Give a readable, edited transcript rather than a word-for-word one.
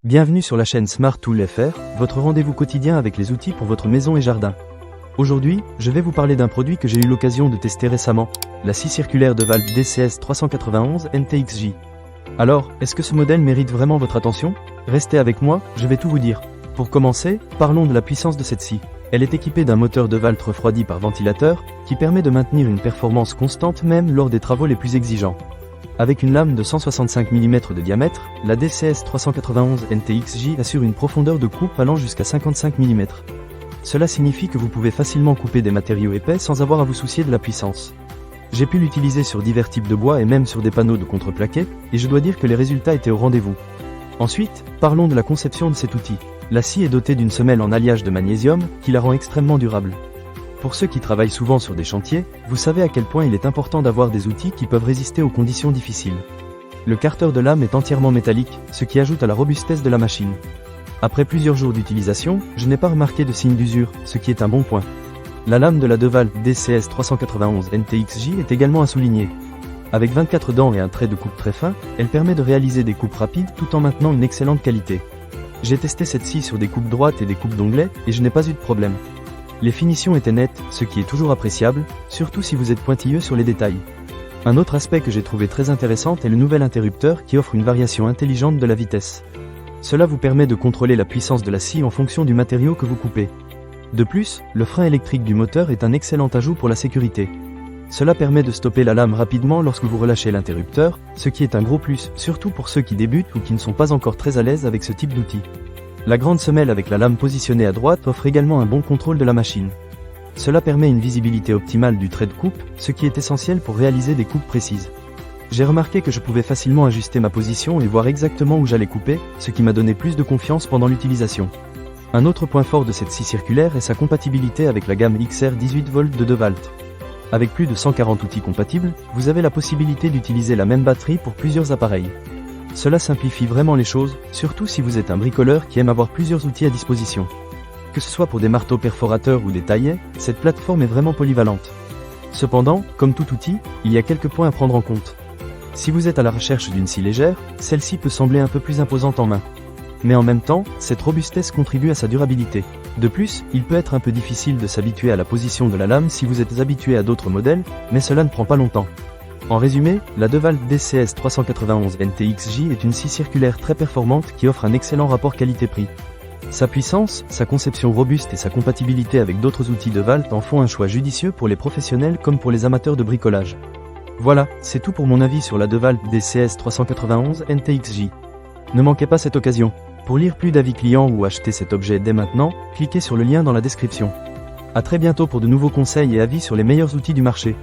Bienvenue sur la chaîne Smart Tool FR, votre rendez-vous quotidien avec les outils pour votre maison et jardin. Aujourd'hui, je vais vous parler d'un produit que j'ai eu l'occasion de tester récemment, la scie circulaire DeWalt DCS 391 NTXJ. Alors, est-ce que ce modèle mérite vraiment votre attention? Restez avec moi, je vais tout vous dire. Pour commencer, parlons de la puissance de cette scie. Elle est équipée d'un moteur DeWalt refroidi par ventilateur, qui permet de maintenir une performance constante même lors des travaux les plus exigeants. Avec une lame de 165 mm de diamètre, la DCS 391 NTXJ assure une profondeur de coupe allant jusqu'à 55 mm. Cela signifie que vous pouvez facilement couper des matériaux épais sans avoir à vous soucier de la puissance. J'ai pu l'utiliser sur divers types de bois et même sur des panneaux de contreplaqué, et je dois dire que les résultats étaient au rendez-vous. Ensuite, parlons de la conception de cet outil. La scie est dotée d'une semelle en alliage de magnésium, qui la rend extrêmement durable. Pour ceux qui travaillent souvent sur des chantiers, vous savez à quel point il est important d'avoir des outils qui peuvent résister aux conditions difficiles. Le carteur de lame est entièrement métallique, ce qui ajoute à la robustesse de la machine. Après plusieurs jours d'utilisation, je n'ai pas remarqué de signe d'usure, ce qui est un bon point. La lame de la DeWalt DCS 391 NTXJ est également à souligner. Avec 24 dents et un trait de coupe très fin, elle permet de réaliser des coupes rapides tout en maintenant une excellente qualité. J'ai testé cette scie sur des coupes droites et des coupes d'onglets, et je n'ai pas eu de problème. Les finitions étaient nettes, ce qui est toujours appréciable, surtout si vous êtes pointilleux sur les détails. Un autre aspect que j'ai trouvé très intéressant est le nouvel interrupteur qui offre une variation intelligente de la vitesse. Cela vous permet de contrôler la puissance de la scie en fonction du matériau que vous coupez. De plus, le frein électrique du moteur est un excellent ajout pour la sécurité. Cela permet de stopper la lame rapidement lorsque vous relâchez l'interrupteur, ce qui est un gros plus, surtout pour ceux qui débutent ou qui ne sont pas encore très à l'aise avec ce type d'outil. La grande semelle avec la lame positionnée à droite offre également un bon contrôle de la machine. Cela permet une visibilité optimale du trait de coupe, ce qui est essentiel pour réaliser des coupes précises. J'ai remarqué que je pouvais facilement ajuster ma position et voir exactement où j'allais couper, ce qui m'a donné plus de confiance pendant l'utilisation. Un autre point fort de cette scie circulaire est sa compatibilité avec la gamme XR 18V de DeWalt. Avec plus de 140 outils compatibles, vous avez la possibilité d'utiliser la même batterie pour plusieurs appareils. Cela simplifie vraiment les choses, surtout si vous êtes un bricoleur qui aime avoir plusieurs outils à disposition. Que ce soit pour des marteaux perforateurs ou des taillets, cette plateforme est vraiment polyvalente. Cependant, comme tout outil, il y a quelques points à prendre en compte. Si vous êtes à la recherche d'une scie légère, celle-ci peut sembler un peu plus imposante en main. Mais en même temps, cette robustesse contribue à sa durabilité. De plus, il peut être un peu difficile de s'habituer à la position de la lame si vous êtes habitué à d'autres modèles, mais cela ne prend pas longtemps. En résumé, la DeWalt DCS 391 NTXJ est une scie circulaire très performante qui offre un excellent rapport qualité-prix. Sa puissance, sa conception robuste et sa compatibilité avec d'autres outils DeWalt en font un choix judicieux pour les professionnels comme pour les amateurs de bricolage. Voilà, c'est tout pour mon avis sur la DeWalt DCS 391 NTXJ. Ne manquez pas cette occasion. Pour lire plus d'avis clients ou acheter cet objet dès maintenant, cliquez sur le lien dans la description. A très bientôt pour de nouveaux conseils et avis sur les meilleurs outils du marché.